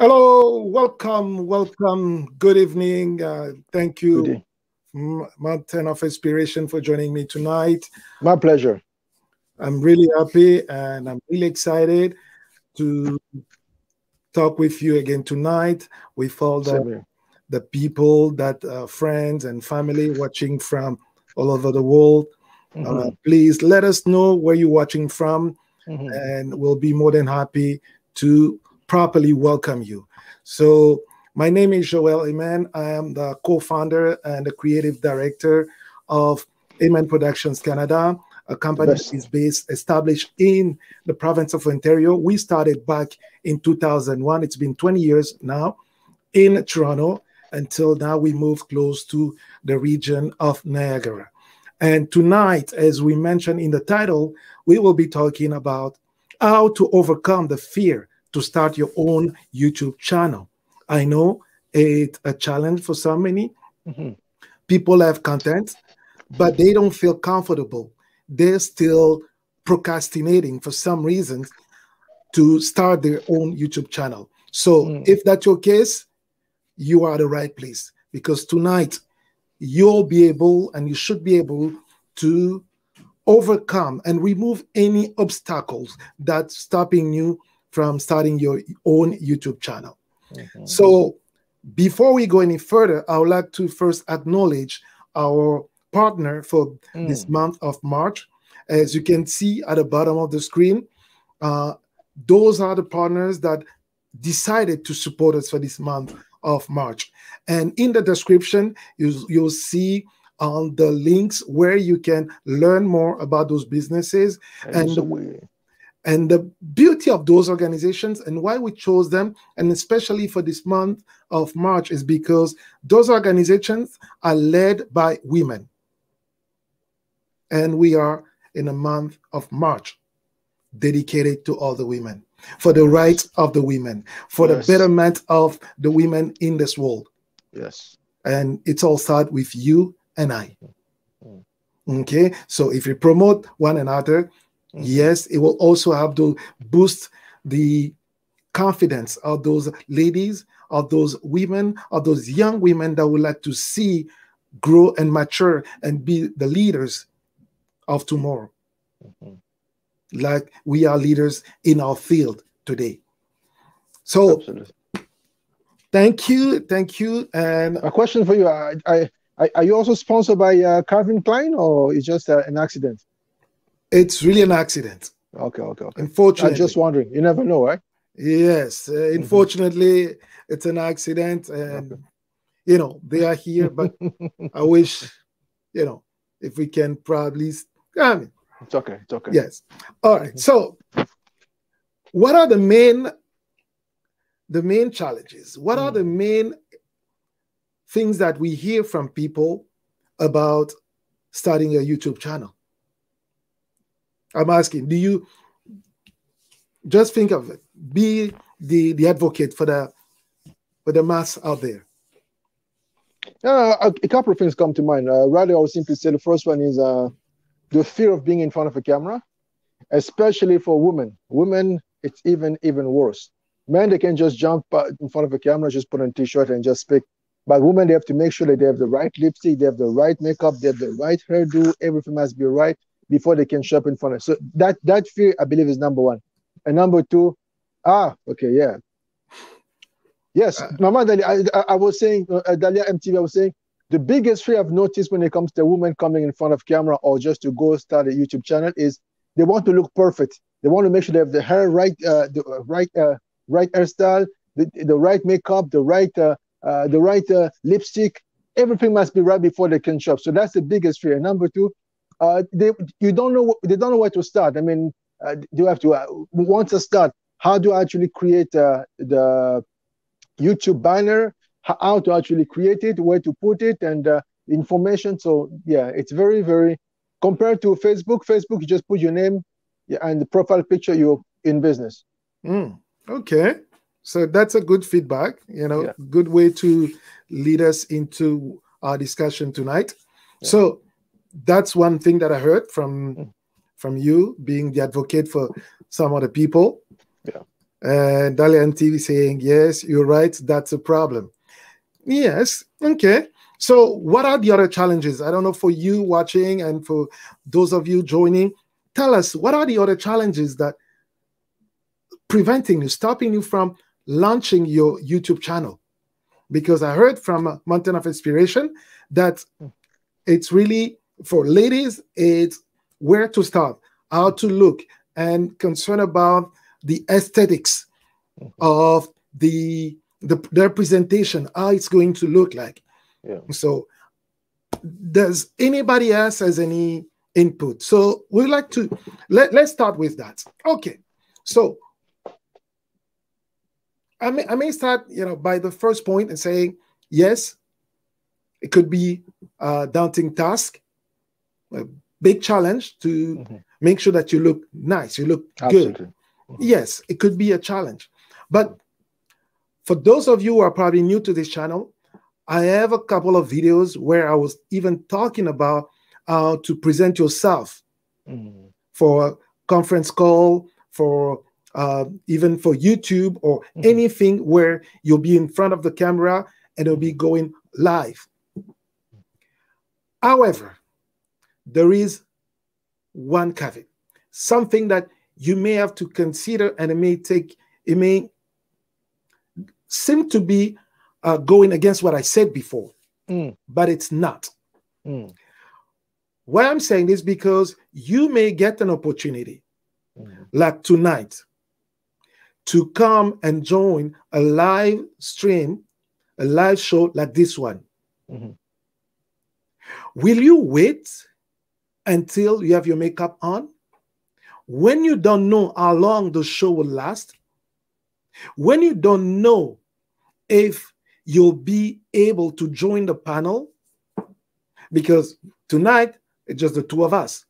Hello, welcome. Good evening. Thank you, Good day. Mountain of Inspiration, for joining me tonight. My pleasure. I'm really happy and I'm really excited to talk with you again tonight with all the people friends and family watching from all over the world. Please let us know where you're watching from, and we'll be more than happy to properly welcome you. So my name is Joel Amen. I am the co-founder and the creative director of Amen Productions Canada, a company that is established in the province of Ontario. We started back in 2001. It's been 20 years now in Toronto. Until now, we moved close to the region of Niagara. And tonight, as we mentioned in the title, we will be talking about how to overcome the fear to start your own YouTube channel. I know it's a challenge for so many. People have content, but they don't feel comfortable. They're still procrastinating for some reasons to start their own YouTube channel. So if that's your case, you are at the right place, because tonight you'll be able, and you should be able, to overcome and remove any obstacles that's stopping you from starting your own YouTube channel. So before we go any further, I would like to first acknowledge our partner for this month of March. As you can see at the bottom of the screen, those are the partners that decided to support us for this month of March. And in the description, you'll see on the links where you can learn more about those businesses and the beauty of those organizations, and why we chose them, and especially for this month of March, is because those organizations are led by women. And we are in a month of March dedicated to all the women, for the rights of the women, for the betterment of the women in this world. And it's all start with you and I. Okay, so if we promote one another, yes, it will also have to boost the confidence of those ladies, of those women, of those young women that would like to see grow and mature and be the leaders of tomorrow. Like we are leaders in our field today. So thank you. And a question for you. Are you also sponsored by Calvin Klein, or is just an accident? It's really an accident. Okay. Unfortunately. I'm just wondering. You never know, right? Yes. Unfortunately, it's an accident. And, you know, they are here. But I wish, you know, if we can probably... It's okay. Yes. All right. So what are the main challenges? What are the main things that we hear from people about starting a YouTube channel? I'm asking, do you just think of it? Be the advocate for the mass out there. A couple of things come to mind. Rather, I would simply say the first one is the fear of being in front of a camera, especially for women. Women, it's even worse. Men, they can just jump in front of a camera, just put on a t-shirt and just speak. But women, they have to make sure that they have the right lipstick, they have the right makeup, they have the right hairdo, everything must be right before they can show up in front of. So that fear, I believe, is number one. And number two, yes, Mama Dalia, I was saying, Dalia MTV, I was saying, the biggest fear I've noticed when it comes to women coming in front of camera or just to go start a YouTube channel is they want to look perfect. They want to make sure they have the hair right, the right hairstyle, the right makeup, the right lipstick. Everything must be right before they can shop. So that's the biggest fear. Number two, they don't know where to start. I mean, you have to once to start. How do I actually create the YouTube banner? How to actually create it? Where to put it? And information. So yeah, it's very, very compared to Facebook. Facebook, you just put your name and the profile picture. You're in business. Okay. So that's a good feedback, good way to lead us into our discussion tonight. So that's one thing that I heard from you, being the advocate for some other people. And Dalia MTV saying, yes, you're right. That's a problem. Yes. Okay. So what are the other challenges? I don't know, for you watching and for those of you joining, tell us, what are the other challenges that preventing you, stopping you from launching your YouTube channel? Because I heard from Mountain of Inspiration that it's really, for ladies, it's where to start, how to look, and concern about the aesthetics of their presentation, how it's going to look like. Yeah. So does anybody else has any input? So we'd like to let's start with that. Okay. So I may start, by the first point and saying, yes, it could be a daunting task, a big challenge to make sure that you look nice, you look Absolutely. good. Yes, it could be a challenge. But for those of you who are probably new to this channel, I have a couple of videos where I was even talking about how to present yourself for a conference call, for even for YouTube or anything where you'll be in front of the camera and it'll be going live. However, there is one caveat, something that you may have to consider, and it may seem to be going against what I said before, but it's not. Why I'm saying this, because you may get an opportunity like tonight to come and join a live stream, a live show like this one. Will you wait until you have your makeup on? When you don't know how long the show will last, when you don't know if you'll be able to join the panel, because tonight it's just the two of us.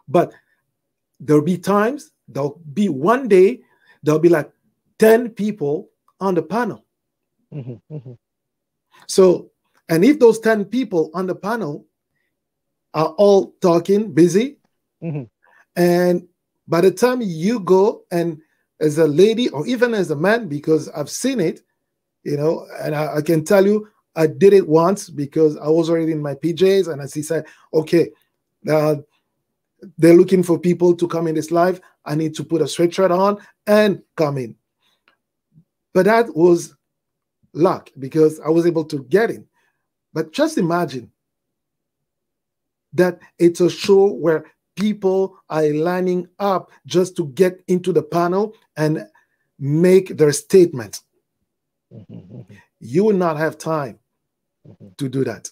But there'll be times, there'll be one day, there'll be like 10 people on the panel. So, and if those 10 people on the panel are all talking, busy, and by the time you go, and as a lady or even as a man, because I've seen it, and I can tell you, I did it once because I was already in my PJs, and as he said, okay, they're looking for people to come in this live. I need to put a sweatshirt on and come in. But that was luck because I was able to get in. But just imagine that it's a show where people are lining up just to get into the panel and make their statement. You will not have time to do that.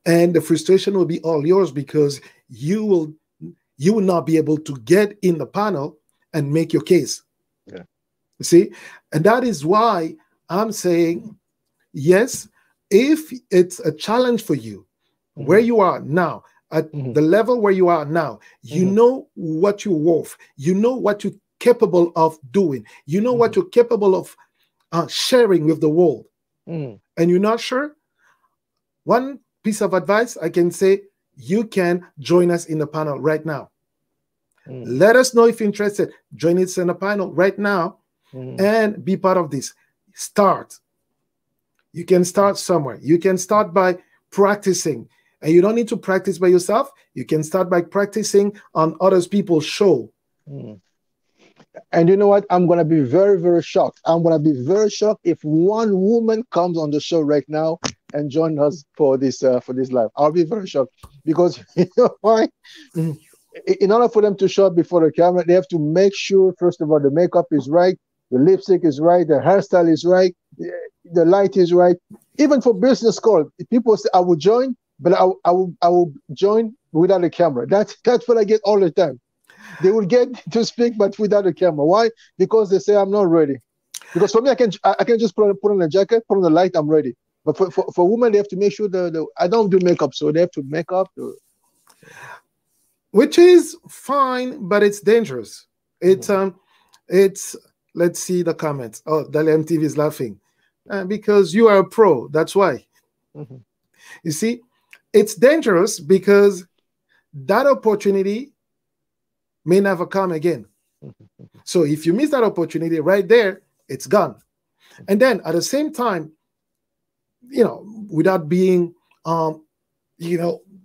And the frustration will be all yours because you will not be able to get in the panel and make your case. You see? And that is why I'm saying, yes, if it's a challenge for you, where you are now, at the level where you are now, you know what you're worth, you know what you're capable of doing, you know what you're capable of sharing with the world, and you're not sure, one piece of advice I can say, you can join us in the panel right now. Let us know if you're interested. Join us in the panel right now and be part of this. Start. You can start somewhere. You can start by practicing. And you don't need to practice by yourself. You can start by practicing on other people's show. And you know what? I'm going to be very, very shocked. I'm going to be very shocked if one woman comes on the show right now and join us for this live. I'll be very shocked because you know why? In order for them to show up before the camera, they have to make sure, first of all, the makeup is right, the lipstick is right, the hairstyle is right, the light is right. Even for business call, people say, I will join, but I will join without a camera. That's what I get all the time. They will get to speak, but without a camera. Why? Because they say I'm not ready. Because for me, I can just put on a jacket, put on the light, I'm ready. But for women, they have to make sure I don't do makeup, so they have to make up. Which is fine, but it's dangerous. It's let's see the comments. Oh, DLM TV is laughing because you are a pro. That's why. You see, it's dangerous because that opportunity may never come again. So if you miss that opportunity right there, it's gone. And then at the same time, without being,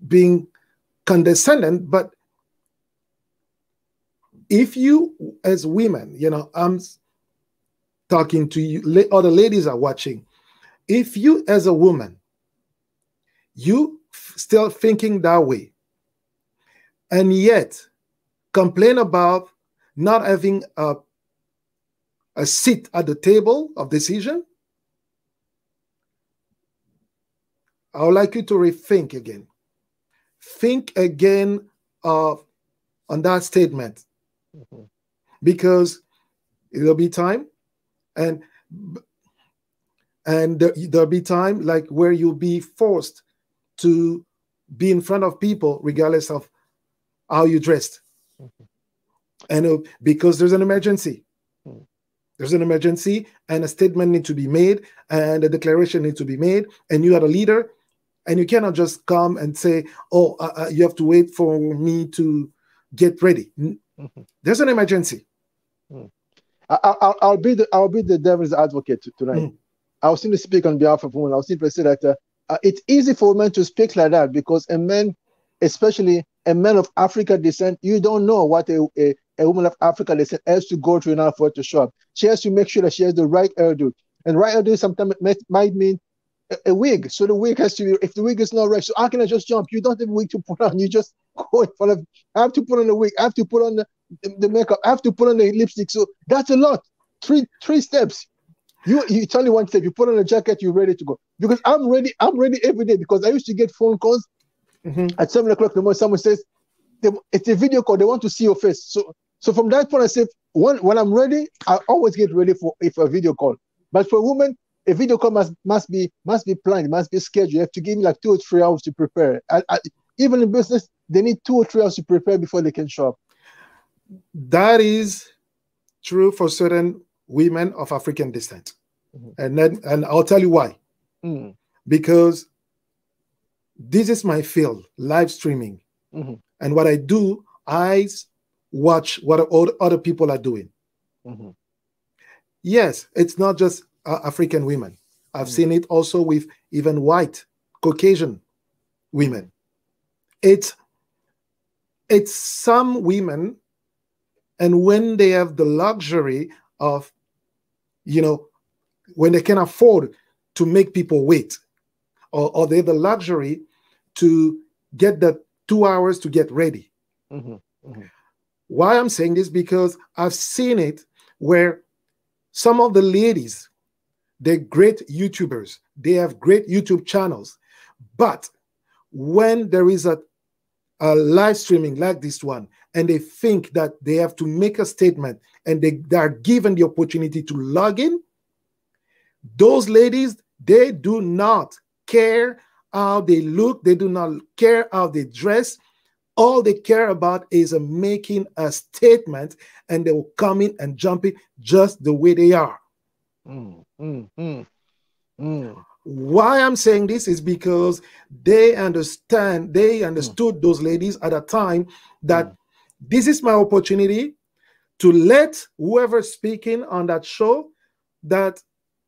being condescending, but if you, as women, I'm talking to you, other ladies are watching. If you, as a woman, you still thinking that way, and yet complain about not having a seat at the table of decision, I would like you to rethink again. Think again on that statement, because there'll be time, and there'll be time like where you'll be forced to be in front of people regardless of how you dressed. And because there's an emergency. There's an emergency, and a statement needs to be made, and a declaration needs to be made, and you are the leader, and you cannot just come and say, oh, you have to wait for me to get ready. There's an emergency. I'll be the devil's advocate tonight. I was going to speak on behalf of women. I was simply say that it's easy for men to speak like that, because a man, especially a man of African descent, you don't know what a woman of African descent has to go through in order for her to show up. She has to make sure that she has the right hairdo. And right hairdo sometimes might mean a wig. So the wig has to be, if the wig is not right, so how can I just jump? You don't have a wig to put on. You just go in front of, I have to put on the wig. I have to put on the makeup. I have to put on the lipstick. So that's a lot. Three steps. You tell me one step, you put on a jacket, you're ready to go. Because I'm ready every day, because I used to get phone calls at 7 o'clock in the morning. Someone says, it's a video call, they want to see your face. So from that point, I said, when I'm ready, I always get ready for a video call. But for a woman, a video call must be planned, must be scheduled. You have to give me like 2 or 3 hours to prepare. Even in business, they need 2 or 3 hours to prepare before they can show up. That is true for certain women of African descent. And I'll tell you why. Because this is my field, live streaming. And what I do, I watch what other people are doing. Yes, it's not just African women. I've seen it also with even white, Caucasian women. It's some women, and when they have the luxury of, when they can afford to make people wait, or they have the luxury to get the 2 hours to get ready. Why I'm saying this, because I've seen it where some of the ladies, they're great YouTubers, they have great YouTube channels, but when there is a live streaming like this one, and they think that they have to make a statement, and they are given the opportunity to log in, those ladies, they do not care how they look, they do not care how they dress. All they care about is making a statement, and they will come in and jump in just the way they are. Why I'm saying this is because they understood those ladies at a time that this is my opportunity to let whoever's speaking on that show that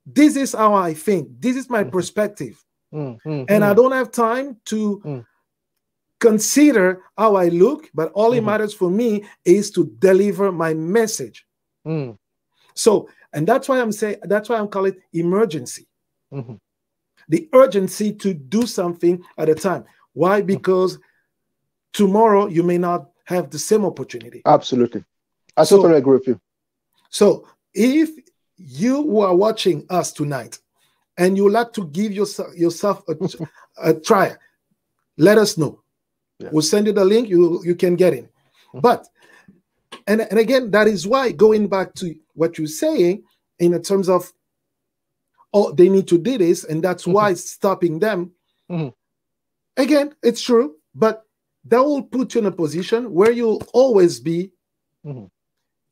this is how I think, this is my perspective. And I don't have time to consider how I look, but all it matters for me is to deliver my message. So, and that's why I'm calling it emergency. The urgency to do something at a time. Why? Because tomorrow you may not have the same opportunity. Absolutely. I totally agree with you. So if you who are watching us tonight and you would like to give yourself a try, let us know. We'll send you the link, you can get in. But, and again, that is why, going back to what you're saying in terms of, oh, they need to do this, and that's why stopping them. Again, it's true, but that will put you in a position where you'll always be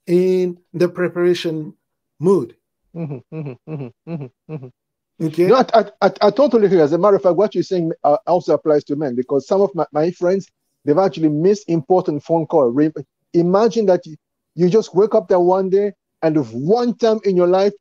in the preparation mood. Okay. No, I totally agree. As a matter of fact, what you're saying also applies to men, because some of my friends, they've actually missed important phone call. Imagine that You just wake up there one day, and if one time in your life,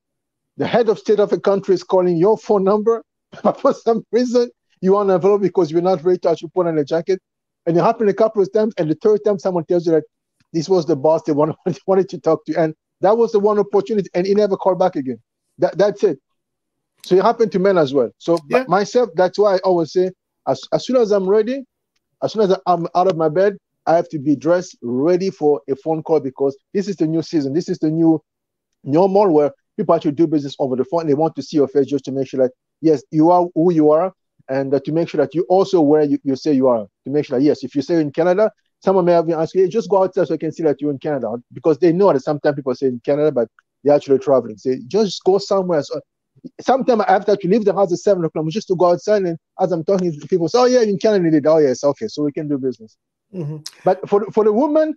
the head of state of a country is calling your phone number, but for some reason, you want to envelope because you're not ready to actually put on a jacket. And it happened a couple of times, and the third time someone tells you that this was the boss they wanted to talk to, and that was the one opportunity, and he never called back again. That's it. So it happened to men as well. So myself, that's why I always say, as soon as I'm ready, as soon as I'm out of my bed, I have to be dressed, ready for a phone call, because this is the new season. This is the new normal where people actually do business over the phone. They want to see your face just to make sure that, yes, you are who you are, and to make sure that you also where you say you are. To make sure that, yes, if you say you're in Canada, someone may have been asking, hey, just go outside so I can see that you're in Canada, because they know that sometimes people say in Canada, but they're actually traveling. Say, just go somewhere. So, sometimes I have to leave the house at 7 o'clock just to go outside, and as I'm talking to people, say, oh yeah, in Canada, did. Oh yes, okay, so we can do business. But for the woman,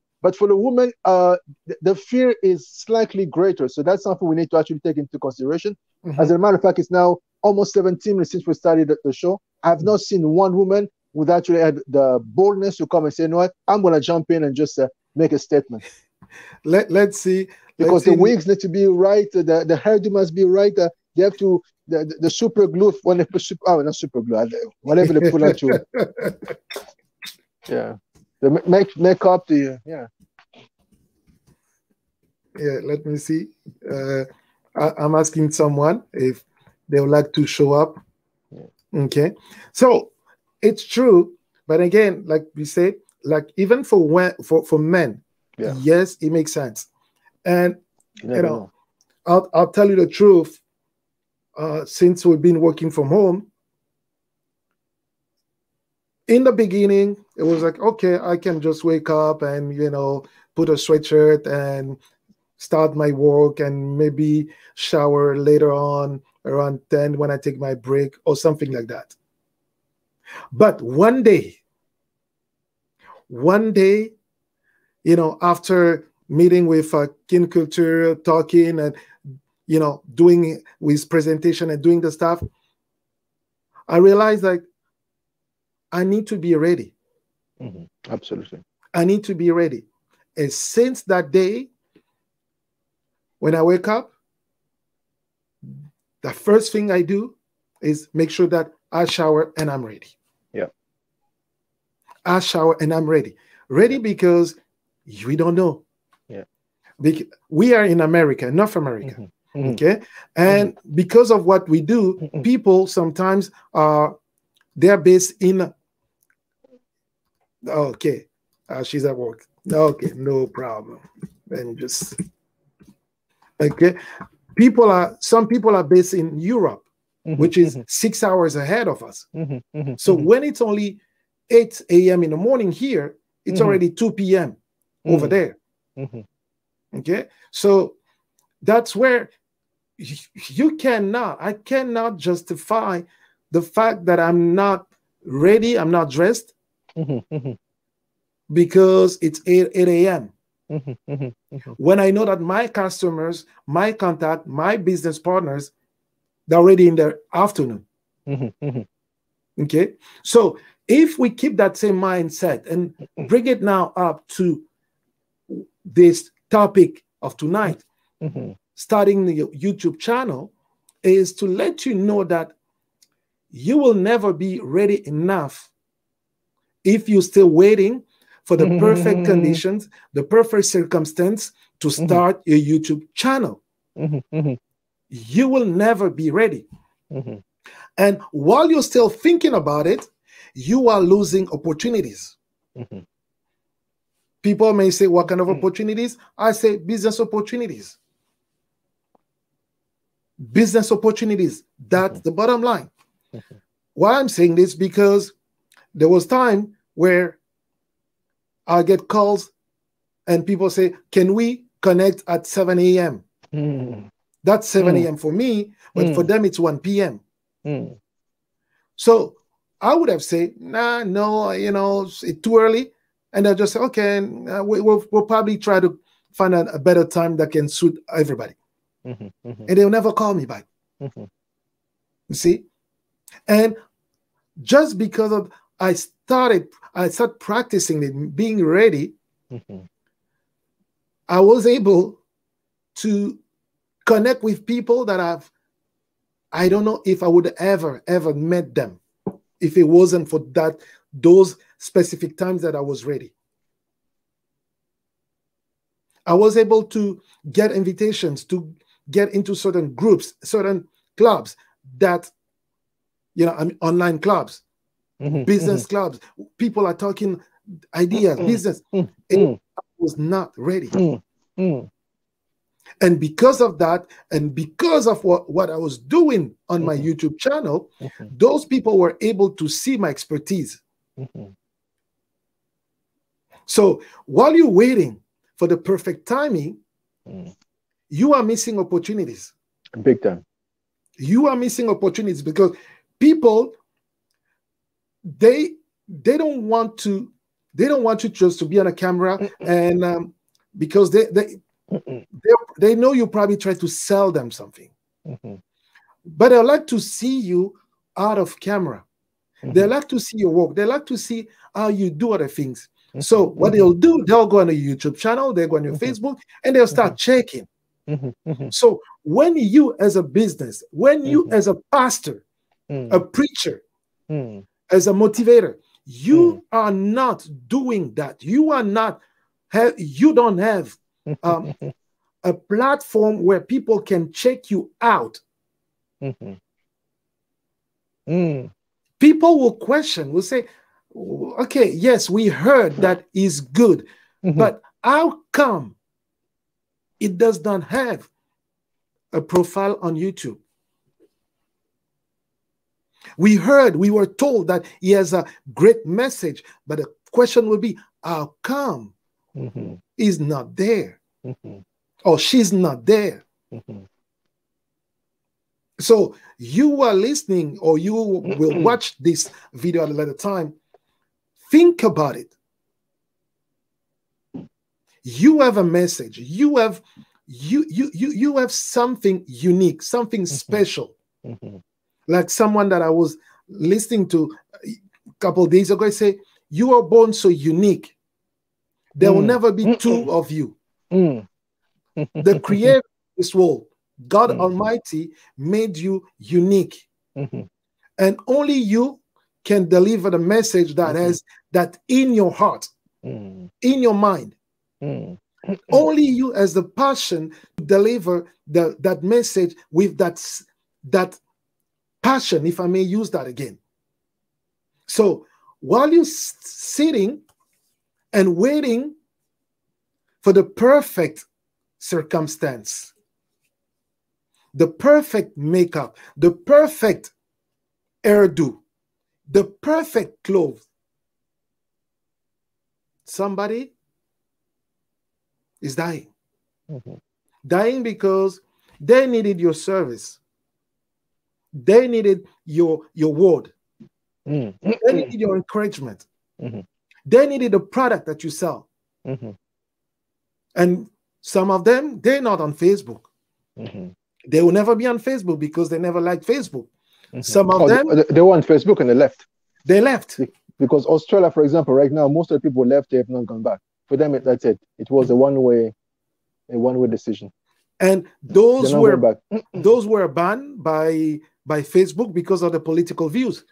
the fear is slightly greater. So that's something we need to actually take into consideration. As a matter of fact, it's now almost 17 minutes since we started the show. I've not seen one woman who actually had the boldness to come and say, you know what, I'm going to jump in and just make a statement. Let's see. Because the wigs need to be right, the hairdo must be right. They have to, the super glue, when they put not super glue, whatever they put on to it. Yeah. The make up the, yeah, let me see. I'm asking someone if they would like to show up. Okay. So it's true. But again, like we said, like even for men, yes, it makes sense. And I'll tell you the truth. Since we've been working from home, in the beginning, it was like, okay, I can just wake up and, put a sweatshirt and start my work and maybe shower later on around 10 when I take my break or something like that. But one day, after meeting with Kin Culture, talking and, doing his presentation and doing the stuff, I realized like I need to be ready. Absolutely. I need to be ready. And since that day, when I wake up, the first thing I do is make sure that I shower and I'm ready. Yeah. I shower and I'm ready. Ready because we don't know. Yeah. We are in America, North America. Okay. And because of what we do, people sometimes they're based in. Okay. She's at work. Okay, no problem. And just okay. Some people are based in Europe, which is 6 hours ahead of us. So when it's only 8 a.m. in the morning here, it's already 2 p.m. over there. Okay. So that's where I cannot justify the fact that I'm not ready, I'm not dressed because it's 8 a.m. When I know that my customers, my contact, my business partners, they're already in the afternoon. Okay. So if we keep that same mindset and bring it now up to this topic of tonight, starting the YouTube channel, is to let you know that you will never be ready enough if you're still waiting for the perfect conditions, the perfect circumstance to start your YouTube channel. You will never be ready. And while you're still thinking about it, you are losing opportunities. People may say, what kind of opportunities? I say business opportunities. Business opportunities. That's the bottom line. Why I'm saying this, because there was time where I get calls and people say, can we connect at 7 a.m.? That's 7 a.m. for me, but for them it's 1 p.m. So I would have said, nah, no, it's too early. And they'll just say, okay, we'll probably try to find a better time that can suit everybody. And they'll never call me back. You see? And just because of I started practicing it, being ready, I was able to connect with people that I don't know if I would ever met them if it wasn't for those specific times that I was ready. I was able to get invitations to get into certain groups, certain clubs that, I mean, online clubs, business clubs. People are talking ideas, business. I was not ready. And because of that, and because of what I was doing on my YouTube channel, those people were able to see my expertise. So while you're waiting for the perfect timing, you are missing opportunities. Big time. You are missing opportunities because people, they don't want you just to be on a camera and because they know you probably try to sell them something. But they like to see you out of camera. They like to see your work. They like to see how you do other things. So what they'll do, they'll go on a YouTube channel, they'll go on your Facebook, and they'll start checking. So when you as a business, when you as a pastor, a preacher, as a motivator, you are not doing that. You are not, you don't have a platform where people can check you out. People will question, will say, okay, yes, we heard that is good, but how come it does not have a profile on YouTube? We were told that he has a great message, but the question will be, how come he's not there? Or she's not there? So you are listening, or you will watch this video at a later time. Think about it. You have a message. You have something unique, something special. Like someone that I was listening to a couple of days ago, I say, you are born so unique. There will never be two of you. The creator of this world, God Almighty, made you unique. And only you can deliver the message that has that in your heart, in your mind. Only you has the passion to deliver that message with that passion, if I may use that again. So while you're sitting and waiting for the perfect circumstance, the perfect makeup, the perfect hairdo, the perfect clothes, somebody is dying. Dying because they needed your service. They needed your word. They needed your encouragement. They needed the product that you sell. And some of them, they're not on Facebook. They will never be on Facebook because they never liked Facebook. Some of them... They were on Facebook and they left. They left. Because Australia, for example, right now, most of the people left, they have not gone back. For them, that's it. It was a one-way decision. And those were banned by Facebook because of the political views.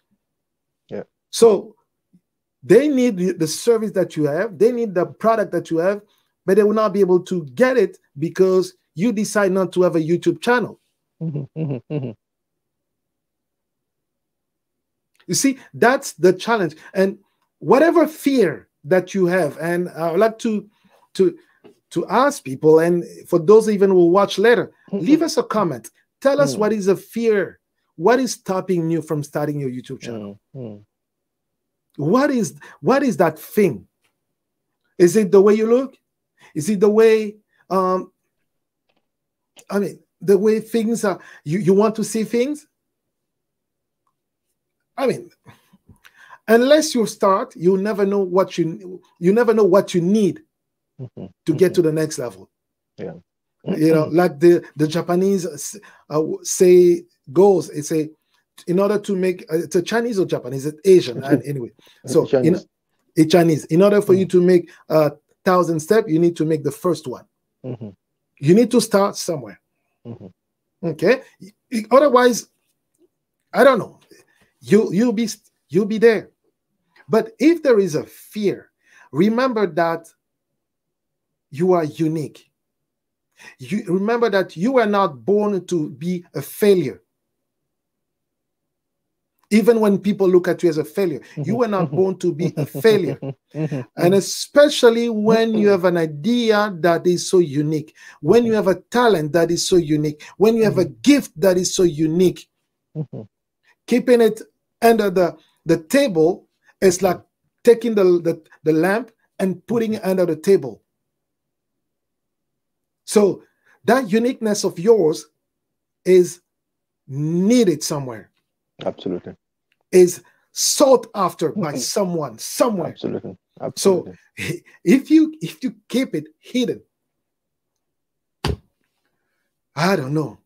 Yeah. So they need the service that you have. They need the product that you have, but they will not be able to get it because you decide not to have a YouTube channel. You see, that's the challenge. And whatever fear that you have, and I would like to ask people, and for those even who will watch later, leave us a comment. Tell us what is a fear. What is stopping you from starting your YouTube channel? What is that thing? Is it the way you look? Is it the way, the way things are, you want to see things? Unless you start, you never know what you never know what you need to get to the next level. Yeah. Like the Japanese say goals. It's in order to make it's a Chinese or Japanese, it's Asian, and anyway. So Chinese. Chinese. In order for you to make 1,000 steps, you need to make the first one. You need to start somewhere. Okay? Otherwise, I don't know. You'll be there. But if there is a fear, remember that you are unique. You remember that you are not born to be a failure. Even when people look at you as a failure, you were not born to be a failure. And especially when you have an idea that is so unique, when you have a talent that is so unique, when you have a gift that is so unique, keeping it under the table is like taking the lamp and putting it under the table. So that uniqueness of yours is needed somewhere. Absolutely. Is sought after by someone somewhere. Absolutely. So if you keep it hidden, I don't know.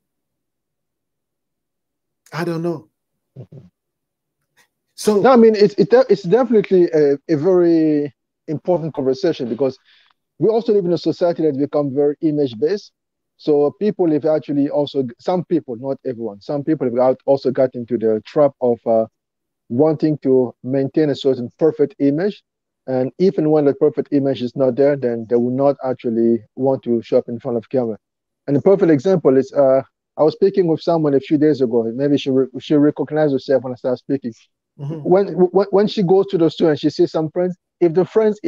So no, I mean it's definitely a very important conversation, because we also live in a society that's become very image based. So people have actually also, some people, not everyone, some people have also got into the trap of wanting to maintain a certain perfect image. And even when the perfect image is not there, then they will not actually want to show up in front of camera. And the perfect example is, I was speaking with someone a few days ago. Maybe she recognized herself when I started speaking. When she goes to the store and she sees some friends, if the friends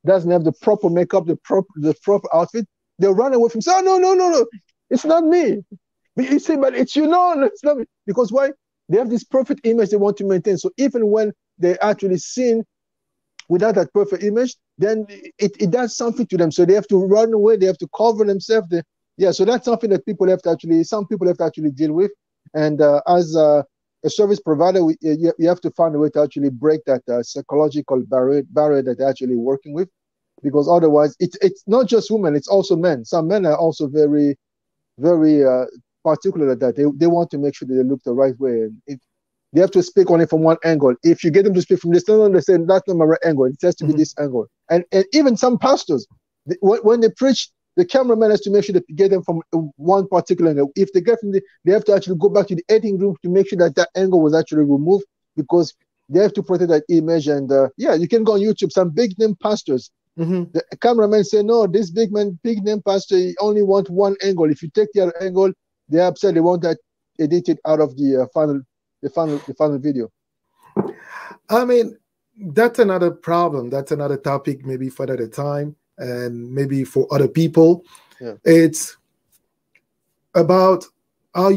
doesn't have the proper makeup, the proper outfit, they'll run away from, say, oh, no, it's not me. But you say, but it's you. No, it's not me. Because why? They have this perfect image they want to maintain. So even when they actually seen without that perfect image, then it does something to them. So they have to run away. They have to cover themselves. So that's something that some people have to actually deal with. And as a service provider, you have to find a way to actually break that psychological barrier that they're actually working with. Because otherwise, it's not just women, it's also men. Some men are also very, very particular at that. They want to make sure that they look the right way. And they have to speak only from one angle. If you get them to speak from this angle, they say, that's not my right angle. It has to be this angle. And even some pastors, when they preach, the cameraman has to make sure that they get them from one particular angle. If they get from they have to actually go back to the editing room to make sure that angle was actually removed, because they have to protect that image. And you can go on YouTube, some big name pastors. The cameraman say, no, this big name pastor, he only want one angle. If you take the other angle, they're upset. They want that edited out of the final video. I mean, that's another problem. That's another topic, maybe for another time, and maybe for other people. It's about how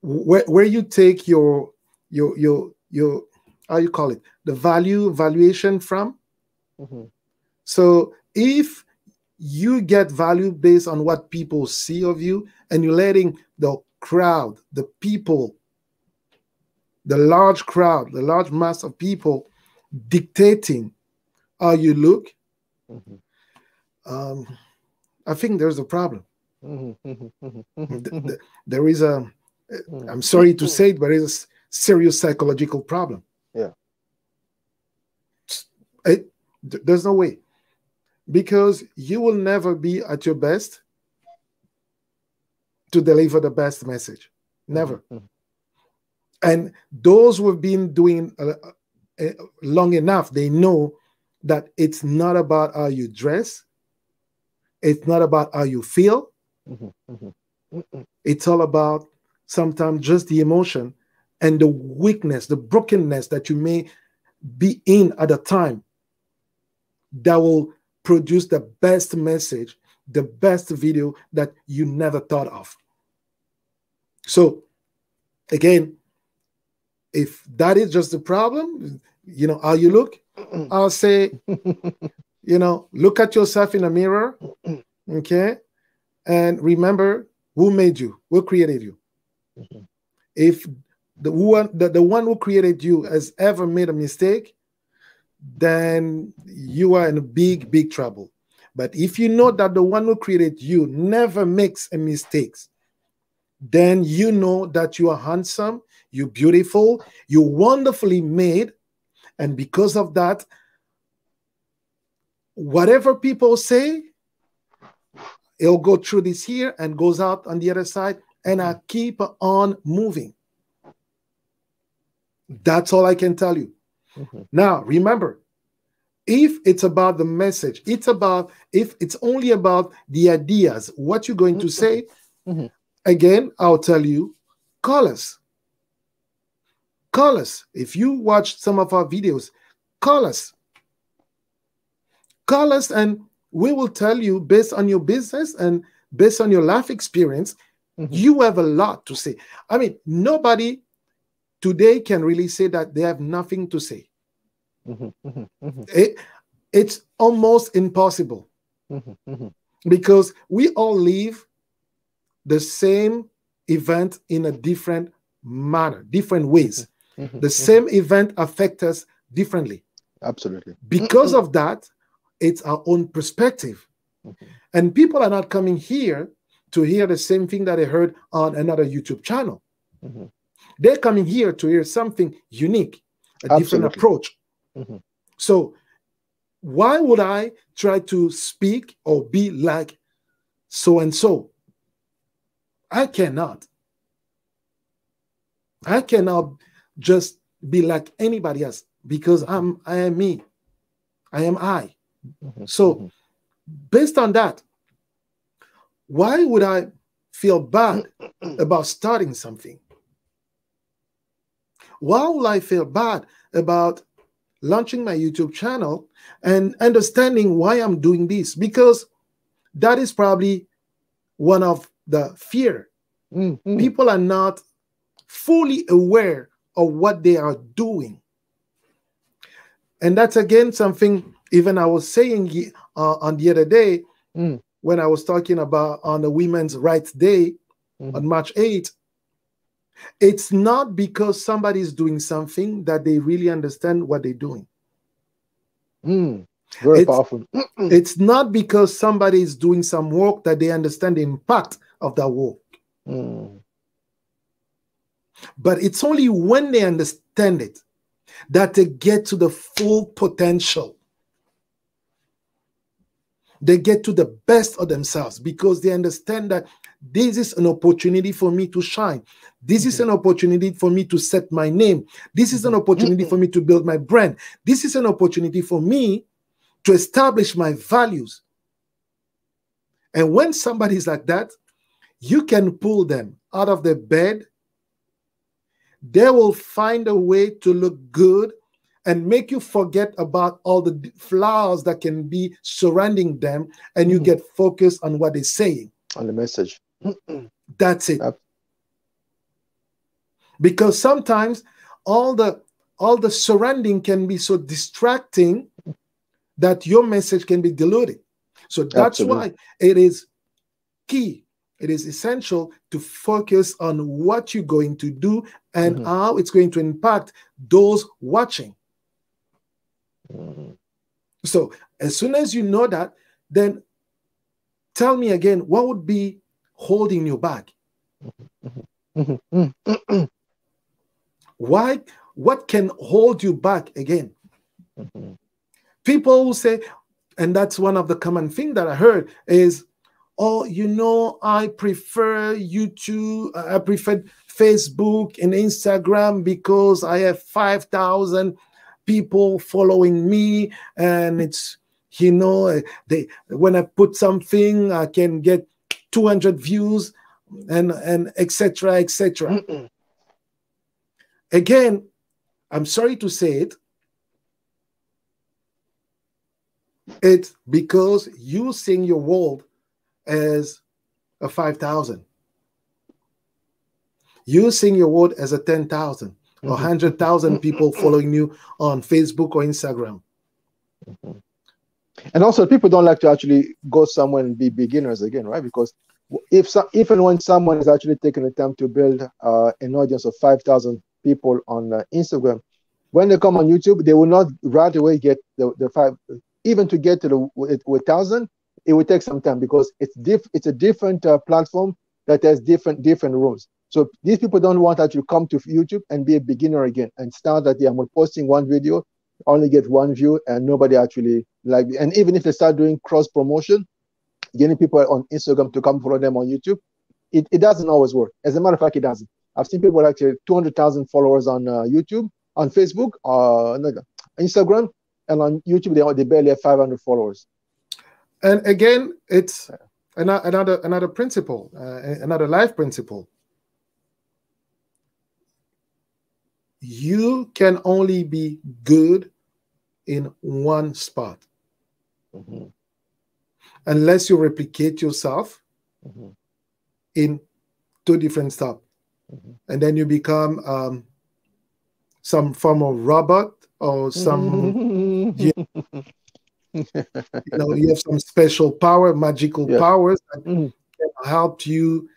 where you take your how you call it, the valuation from. So if you get value based on what people see of you, and you're letting the crowd, the people, the large crowd, the large mass of people dictating how you look, I think there's a problem. There is I'm sorry to say it, but there's a serious psychological problem. There's no way, because you will never be at your best to deliver the best message. Never. And those who have been doing long enough, they know that it's not about how you dress. It's not about how you feel. It's all about sometimes just the emotion and the weakness, the brokenness that you may be in at the time, that will produce the best message, the best video that you never thought of. So again, if that is just the problem, how you look, I'll say, look at yourself in the mirror, okay? And remember who made you, who created you. If the one who created you has ever made a mistake, then you are in big, big trouble. But if you know that the one who created you never makes a mistake, then you know that you are handsome, you're beautiful, you're wonderfully made. And because of that, whatever people say, It'll go through this here and goes out on the other side, and I keep on moving. That's all I can tell you. Now, remember, if it's about the message, if it's only about the ideas, what you're going to say, again, I'll tell you, call us. Call us. If you watch some of our videos, call us. Call us, and we will tell you, based on your business and based on your life experience, you have a lot to say. I mean, nobody today can really say that they have nothing to say. It's almost impossible because we all live the same event in a different manner, different ways. The same event affects us differently. Absolutely. Because of that, it's our own perspective. And people are not coming here to hear the same thing that they heard on another YouTube channel. They're coming here to hear something unique, a different approach. So why would I try to speak or be like so-and-so? I cannot. I cannot just be like anybody else because I am me. I am I. So based on that, why would I feel bad about starting something? Why would I feel bad about launching my YouTube channel and understanding why I'm doing this? Because that is probably one of the fear. People are not fully aware of what they are doing. And that's again something even I was saying on the other day when I was talking about on the Women's Rights Day on March 8th. It's not because somebody's doing something that they really understand what they're doing. Very powerful. It's not because somebody is doing some work that they understand the impact of that work. But it's only when they understand it that they get to the full potential. They get to the best of themselves because they understand that this is an opportunity for me to shine. This is an opportunity for me to set my name. This is an opportunity for me to build my brand. This is an opportunity for me to establish my values. And when somebody's like that, you can pull them out of their bed. They will find a way to look good and make you forget about all the flaws that can be surrounding them, and you get focused on what they're saying. On the message. That's it. Because sometimes all the surrounding can be so distracting that your message can be diluted. So that's why it is key. It is essential to focus on what you're going to do and how it's going to impact those watching. So as soon as you know that, then tell me again, what would be holding you back? Why? What can hold you back again? People who say, and that's one of the common things that I heard is, oh, you know, I prefer YouTube, I prefer Facebook and Instagram because I have 5,000 people following me, and it's, you know, when I put something, I can get 200 views and etc. etc. Again, I'm sorry to say it. It's because you seeing your world as a 5,000. You seeing your world as a 10,000 or 100,000 people following you on Facebook or Instagram. And also, people don't like to actually go somewhere and be beginners again, right? Because if and when someone is actually taking the time to build an audience of 5,000 people on Instagram, when they come on YouTube, they will not right away get the 5. Even to get to the 1,000, it will take some time because it's a different platform that has different rules. So these people don't want that you come to YouTube and be a beginner again and start that I'm posting one video, only get one view, and nobody actually like. And even if they start doing cross promotion, getting people on Instagram to come follow them on YouTube, it doesn't always work. As a matter of fact, it doesn't. I've seen people actually 200,000 followers on YouTube, on Facebook, Instagram, and on YouTube they barely have 500 followers. And again, it's another principle, another life principle. You can only be good in one spot. Unless you replicate yourself in 2 different spots. And then you become some form of robot or some, you have some special power, magical powers that can help you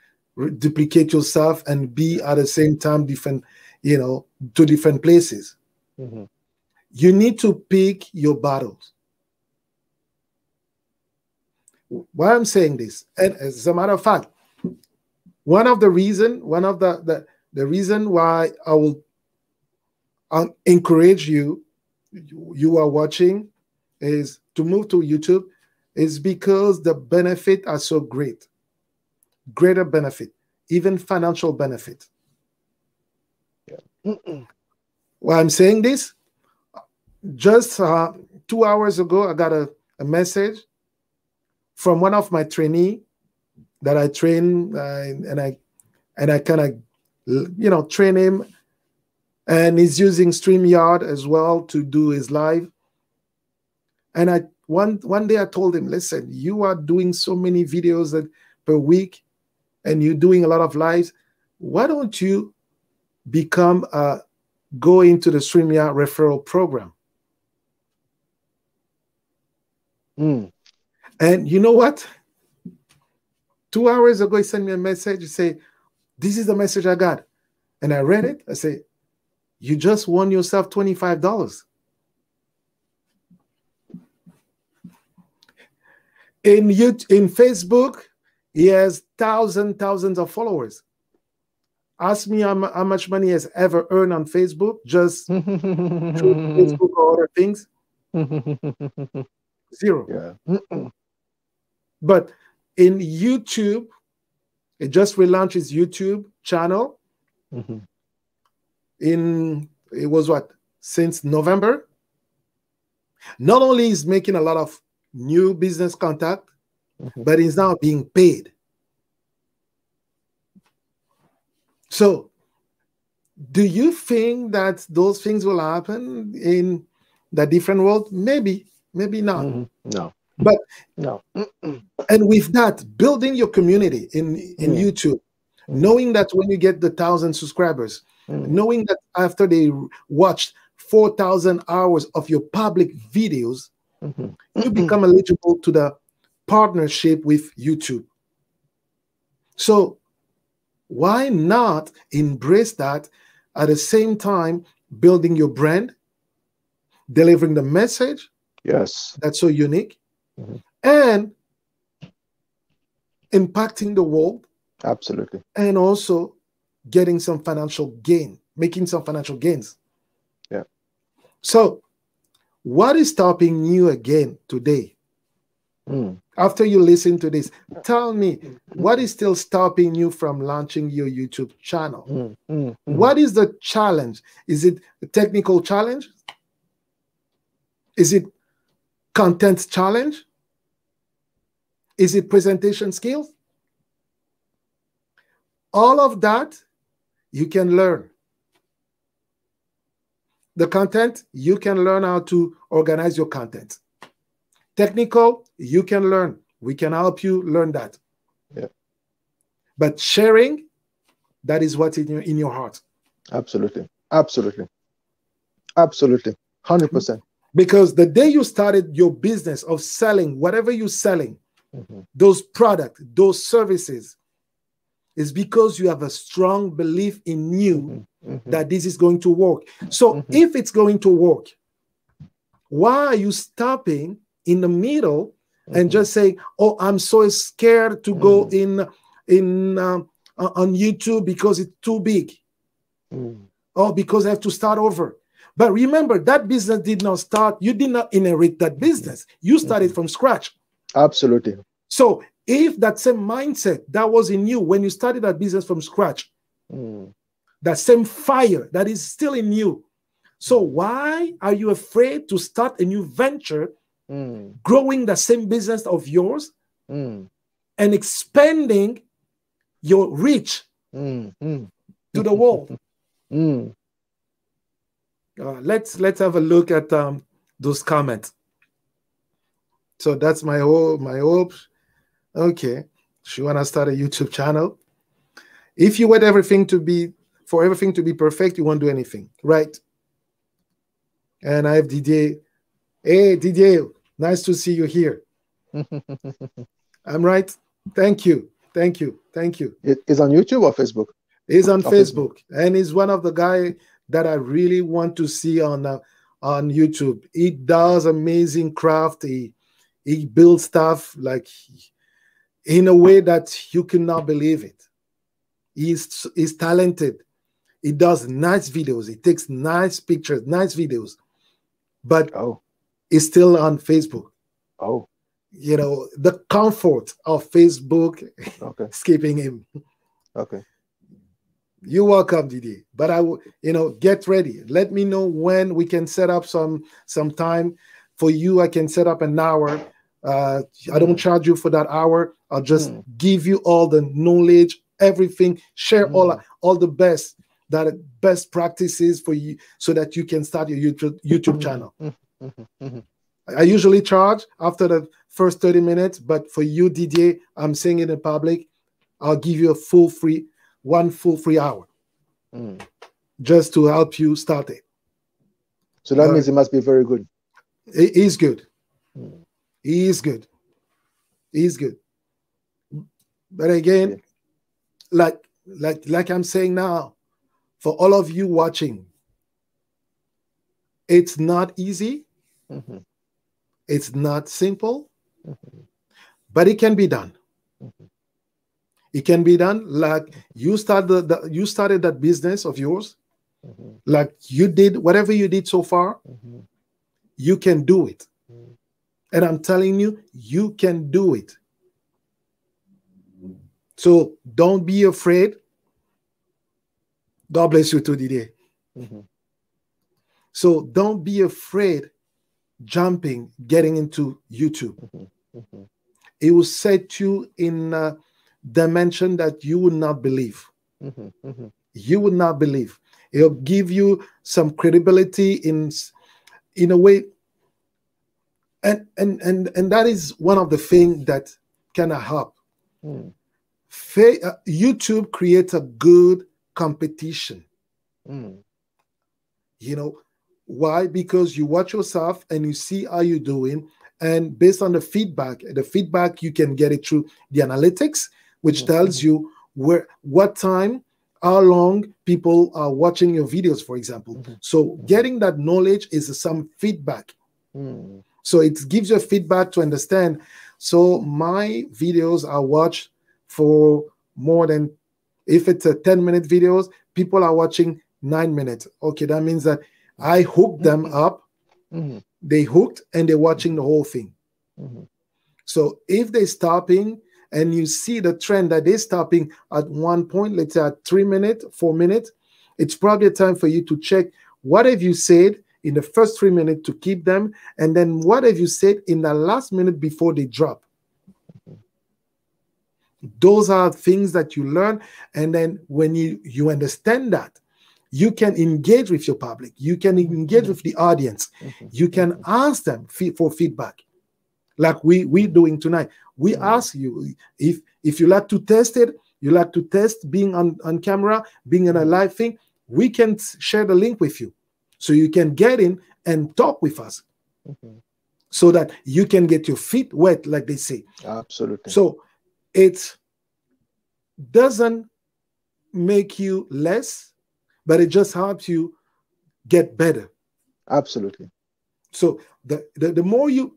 duplicate yourself and be at the same time different, 2 different places. You need to pick your battles. Why I'm saying this, and as a matter of fact, one of the reason why I will encourage you are watching, is to move to YouTube, is because the benefits are so great, greater benefit, even financial benefit. Why I'm saying this, just 2 hours ago, I got a message from one of my trainees that I train, and I kind of, train him, and he's using StreamYard as well to do his live. And one day I told him, listen, you are doing so many videos per week, and you're doing a lot of lives. Why don't you go into the StreamYard referral program? And you know what? 2 hours ago, he sent me a message. He said, this is the message I got. And I read it. I said, you just won yourself $25. In Facebook, he has thousands of followers. Ask me how much money he has ever earned on Facebook, just through Facebook or other things. 0. But in YouTube, it just relaunched his YouTube channel. It was since November. Not only is making a lot of new business contact, but he's now being paid. So, do you think that those things will happen in the different world? Maybe not. No. But no. And with that, building your community in YouTube, knowing that when you get the 1,000 subscribers, knowing that after they watched 4,000 hours of your public videos, you become eligible to the partnership with YouTube. So why not embrace that at the same time, building your brand, delivering the message that's so unique, and impacting the world? Absolutely. And also getting some financial gain, making some financial gains. Yeah. So what is stopping you again today? After you listen to this, tell me, what is still stopping you from launching your YouTube channel? What is the challenge? Is it a technical challenge? Is it content challenge? Is it presentation skills? All of that you can learn. The content, you can learn how to organize your content. Technical, you can learn. We can help you learn that. Yeah. But sharing, that is what's in your heart. Absolutely. Absolutely. Absolutely. 100%. Because the day you started your business of selling whatever you're selling, those products, those services, is because you have a strong belief in you that this is going to work. So if it's going to work, why are you stopping in the middle and just saying, oh, I'm so scared to go on YouTube because it's too big. Oh, because I have to start over. But remember, that business did not start. You did not inherit that business. You started from scratch. Absolutely. So if that same mindset that was in you when you started that business from scratch, that same fire that is still in you, so why are you afraid to start a new venture, growing the same business of yours, and expanding your reach to the world? Let's have a look at those comments. So that's my hope. Okay, she wanna start a YouTube channel. If you want everything to be perfect, you won't do anything, right? And I have Didier. Hey, Didier, nice to see you here. I'm right. Thank you. It's on YouTube or Facebook? He's on Facebook, and he's one of the guys that I really want to see on YouTube. He does amazing craft. He builds stuff like in a way that you cannot believe it. He's talented. He does nice videos. He takes nice pictures, nice videos, but he's still on Facebook. You know, the comfort of Facebook is keeping him. You're welcome, Didier. But get ready. Let me know when we can set up some time for you. I can set up an hour. I don't charge you for that hour. I'll just give you all the knowledge, everything, share all the best practices for you so that you can start your YouTube channel. I usually charge after the first 30 minutes, but for you, Didier, I'm saying it in public, I'll give you one full free hour just to help you start it. So that means it must be very good. He's good. He is good. He's good. But again, like I'm saying now, for all of you watching, it's not easy. It's not simple, but it can be done. It can be done. Like you started that business of yours, like you did whatever you did so far. You can do it, and I'm telling you, you can do it. So don't be afraid. God bless you too, Didier. So don't be afraid getting into YouTube. It will set you in a dimension that you would not believe. You would not believe. It'll give you some credibility in a way. And that is one of the things that can help. YouTube creates a good competition. You know why? Because you watch yourself and you see how you're doing, and based on the feedback you can get it through the analytics, which tells you what time, how long people are watching your videos, for example. So getting that knowledge is some feedback. So it gives you feedback to understand. So my videos are watched for more than, if it's a 10-minute videos, people are watching 9 minutes. Okay, that means that I hooked them up. They hooked and they're watching the whole thing. So if they're stopping and you see the trend that they're stopping at one point, let's say at 3 minutes, 4 minutes, it's probably a time for you to check what have you said in the first 3 minutes to keep them, and then what have you said in the last minute before they drop. Those are things that you learn, and then when you understand that, you can engage with your public. You can engage with the audience. You can ask them for feedback, like we're doing tonight. We ask you if you like to test it, you like to test being on camera, being in a live thing, we can share the link with you, so you can get in and talk with us, so that you can get your feet wet, like they say. Absolutely. So it doesn't make you less, but it just helps you get better. Absolutely. So the more you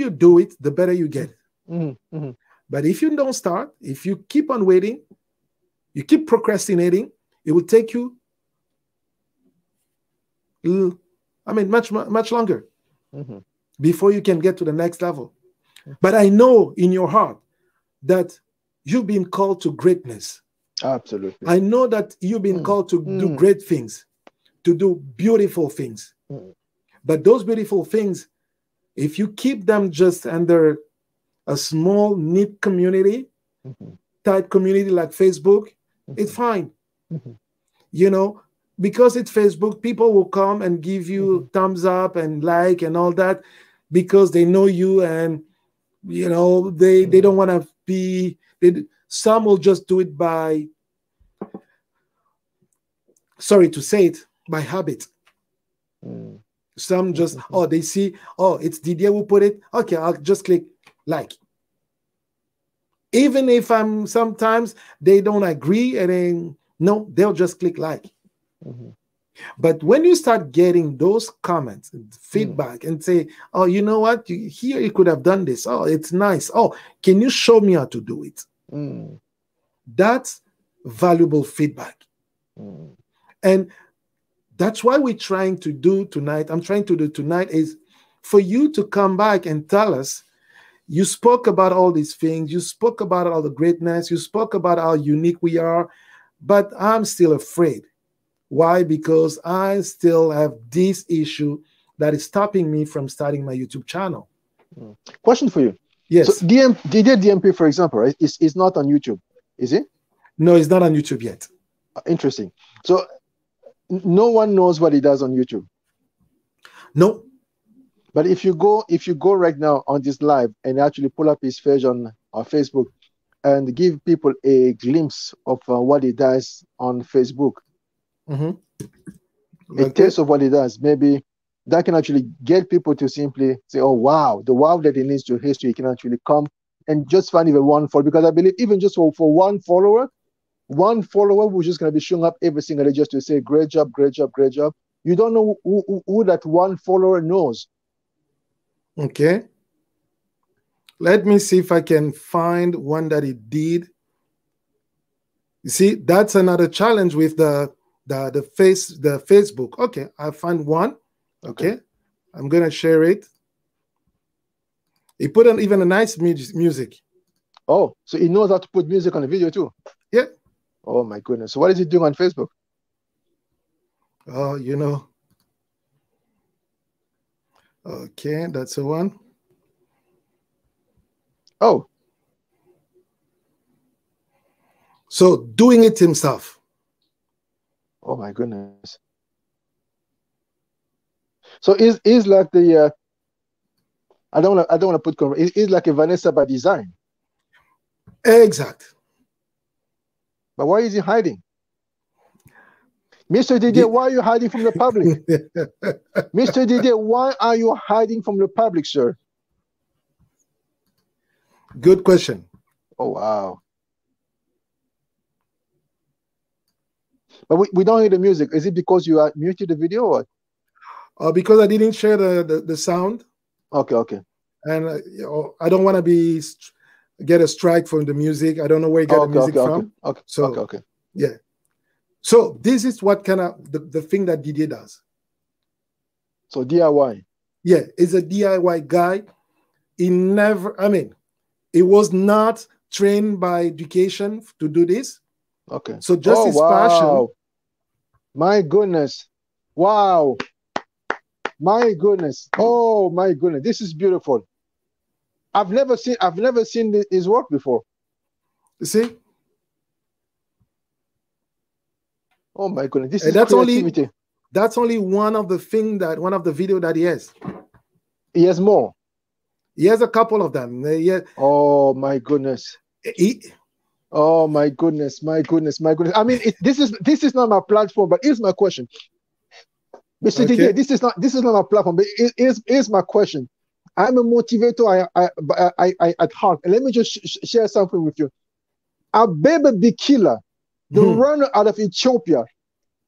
do it, the better you get. But if you don't start, if you keep on waiting, you keep procrastinating, it will take you, much longer before you can get to the next level. But I know in your heart that you've been called to greatness. Absolutely. I know that you've been called to do great things, to do beautiful things. But those beautiful things, if you keep them just under a small, neat community, tight community like Facebook, it's fine. You know, because it's Facebook, people will come and give you thumbs up and like and all that because they know you, and you know they don't want to be. Some will just do it by, sorry to say it, by habit. Some just they see, it's Didier who put it. Okay, I'll just click like. Even if sometimes they don't agree, and then no, they'll just click like. But when you start getting those comments and feedback and say, oh, you know what, here you could have done this. Oh, it's nice. Oh, can you show me how to do it? That's valuable feedback. And that's why we're trying to do tonight. I'm trying to do tonight is for you to come back and tell us, you spoke about all these things. You spoke about all the greatness. You spoke about how unique we are, but I'm still afraid. Why? Because I still have this issue that is stopping me from starting my YouTube channel. Question for you. Yes. So Didier DMP, for example, right, is not on YouTube, is it? No, it's not on YouTube yet. Interesting. So no one knows what he does on YouTube. No. But if you go right now on this live and actually pull up his page on Facebook and give people a glimpse of what he does on Facebook, a taste of what he does, maybe that can actually get people to simply say, oh, wow, the wow that he needs to history can actually come and just find even one follower. Because I believe even just for one follower who's just going to be showing up every single day just to say, great job, great job, great job. You don't know who that one follower knows. Okay. Let me see if I can find one that he did. You see, that's another challenge with the Facebook. Okay, I found one. Okay. I'm gonna share it. He put on even a nice music. Oh, so he knows how to put music on the video too. Yeah. Oh my goodness. So what is he doing on Facebook? Oh, you know. Okay, that's the one. Oh. So doing it himself. Oh my goodness. So is like the I don't want to put it's like a Vanessa by design. Exact. But why is he hiding? Mr. Didier, why are you hiding from the public? Mr. Didier, why are you hiding from the public, sir? Good question. Oh, wow. But we don't hear the music. Is it because you are muted the video or what? Because I didn't share the sound. Okay. And I don't want to get a strike from the music. I don't know where you get the music from. Okay. Yeah. So this is what kind of the thing that Didier does. So DIY. Yeah, he's a DIY guy. He was not trained by education to do this. Okay. So just his passion. My goodness. Wow. My goodness. Oh my goodness. This is beautiful. I've never seen his work before. You see? Oh my goodness. This is creativity. That's only one of the video that he has. He has more. He has a couple of them. Oh my goodness. Oh my goodness. I mean, this is not my platform, but here's my question. Mr. Didier, this is not my platform, but here's my question. I'm a motivator at heart. And let me just share something with you. Abebe Bikila, the runner out of Ethiopia,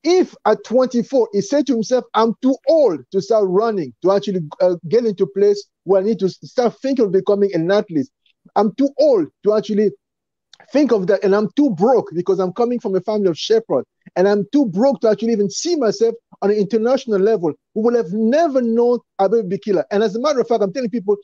if at 24, he said to himself, I'm too old to start running, to actually get into a place where I need to start thinking of becoming an athlete. I'm too old to actually think of that, and I'm too broke because I'm coming from a family of shepherds, and I'm too broke to actually even see myself on an international level. We would have never known Abebe Bikila. And as a matter of fact, I'm telling people,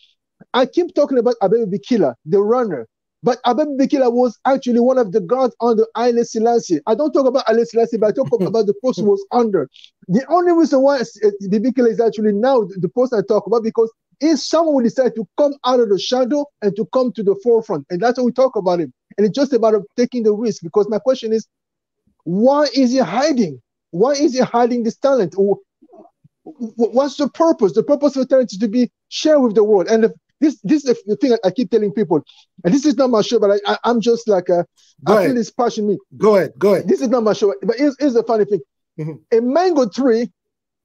I keep talking about Abebe Bikila, the runner. But Abebe Bikila was actually one of the guards under Haile Selassie. I don't talk about Haile Selassie, but I talk about the post he was under. The only reason why Bikila is actually now the post I talk about, because if someone will decide to come out of the shadow and to come to the forefront, and that's what we talk about him. And it's just about taking the risk. Because my question is, why is he hiding? Why is he hiding this talent? What's the purpose? The purpose of talent is to be shared with the world. And this is the thing I keep telling people. And this is not my show, but I'm just like I feel this passion in me. Go ahead. This is not my show, but here's the funny thing. A mango tree,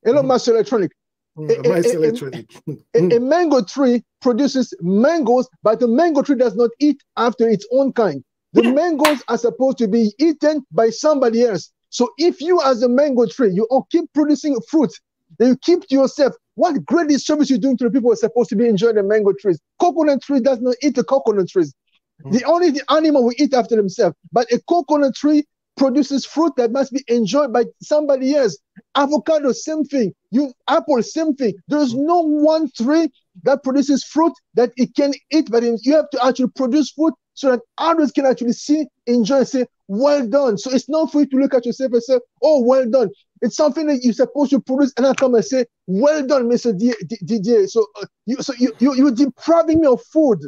hello, Master Electronic. A mango tree produces mangoes, but the mango tree does not eat after its own kind. The mangoes are supposed to be eaten by somebody else. So if you, as a mango tree, you all keep producing fruit, then you keep to yourself, what great service you're doing to the people who are supposed to be enjoying the mango trees. Coconut tree does not eat the coconut trees. The animal will eat after themselves. But a coconut tree produces fruit that must be enjoyed by somebody else. Avocado, same thing. Apple, same thing. There's no one tree that produces fruit that it can eat, but you have to actually produce fruit so that others can actually see, enjoy, and say, well done. So it's not for you to look at yourself and say, oh, well done. It's something that you're supposed to produce, and I come and say, well done, Mr. DJ. So you're depriving me of food.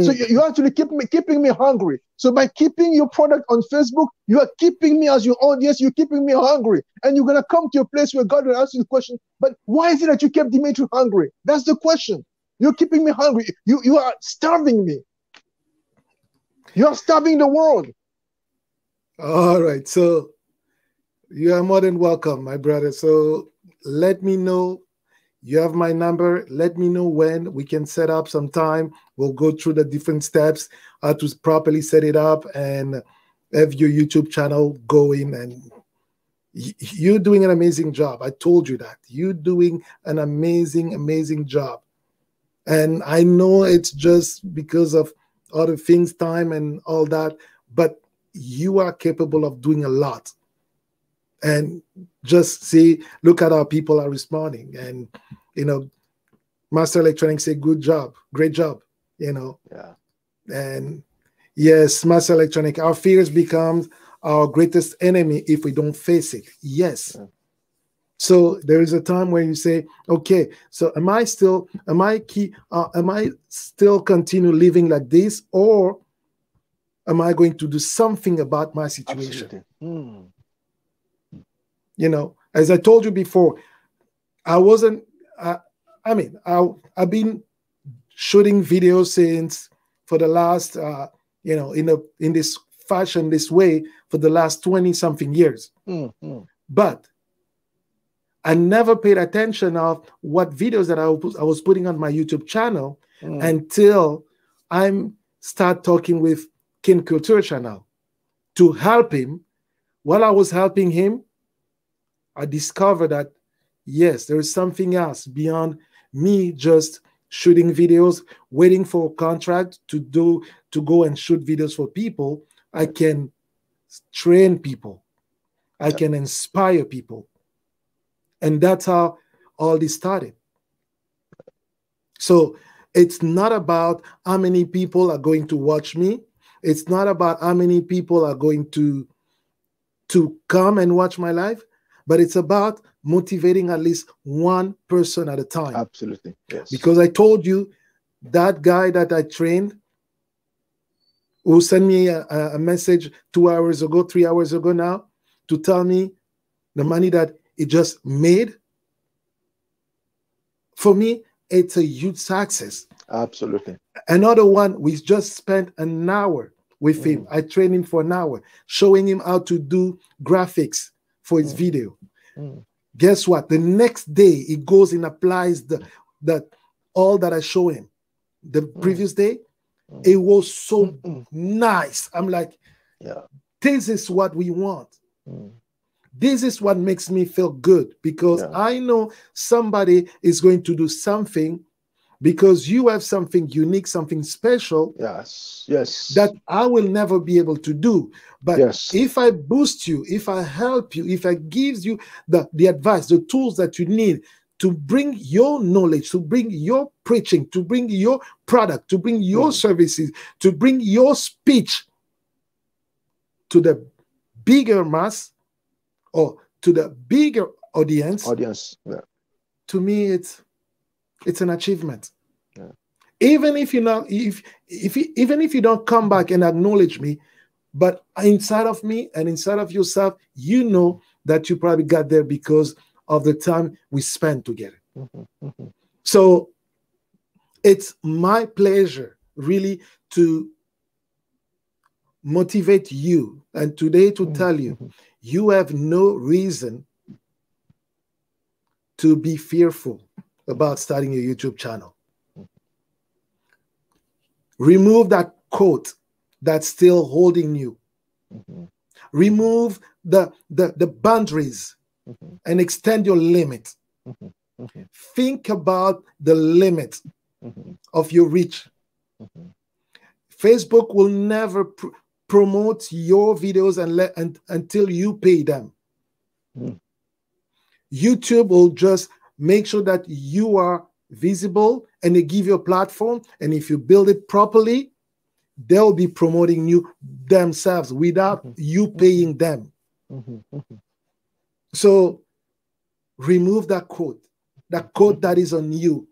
So you're actually keeping me hungry. So by keeping your product on Facebook, you are keeping me as your audience, you're keeping me hungry. And you're going to come to a place where God will ask you the question, but why is it that you kept Dimitri hungry? That's the question. You're keeping me hungry. You are starving me. You are starving the world. All right. So you are more than welcome, my brother. So let me know. You have my number. Let me know when we can set up some time. We'll go through the different steps, how to properly set it up and have your YouTube channel going. And you're doing an amazing job. I told you that. You're doing an amazing, amazing job. And I know it's just because of other things, time and all that, but you are capable of doing a lot. And just see, look at how people are responding. And, Master Electronics say, good job, great job, Yeah. And yes, Master Electronic, our fears become our greatest enemy if we don't face it. Yes. Yeah. So there is a time where you say, okay, so am I still continue living like this, or am I going to do something about my situation? As I told you before, I've been shooting videos since for the last, in this fashion, this way, for the last 20 something years. But I never paid attention of what videos that I was putting on my YouTube channel until I start talking with King Culture Channel to help him. While I was helping him, I discovered that, yes, there is something else beyond me just shooting videos, waiting for a contract to go and shoot videos for people. I can train people. I can inspire people. And that's how all this started. So it's not about how many people are going to watch me. It's not about how many people are going to come and watch my life, but it's about motivating at least one person at a time. Absolutely. Yes. Because I told you, that guy that I trained who sent me a message 2 hours ago, 3 hours ago now, to tell me the money that it just made, for me, it's a huge success. Absolutely. Another one, we just spent an hour with him. I trained him for an hour, showing him how to do graphics for his video. Guess what? The next day, he goes and applies all that I show him. The previous day, it was so nice. I'm like, this is what we want. This is what makes me feel good, because I know somebody is going to do something because you have something unique, something special. Yes. That I will never be able to do. But if I boost you, if I help you, if I give you the advice, the tools that you need to bring your knowledge, to bring your preaching, to bring your product, to bring your services, to bring your speech to the bigger mass or to the bigger audience. Yeah. To me, it's an achievement. Yeah. Even if you not, even if you don't come back and acknowledge me, but inside of me and inside of yourself, you know that you probably got there because of the time we spent together. So it's my pleasure really to motivate you and today to tell you, you have no reason to be fearful about starting a YouTube channel. Remove that coat that's still holding you. Remove the boundaries and extend your limit. Think about the limit of your reach. Facebook will never promote your videos until you pay them. YouTube will just make sure that you are visible and they give you a platform. And if you build it properly, they'll be promoting you themselves without you paying them. So remove that coat that is on you,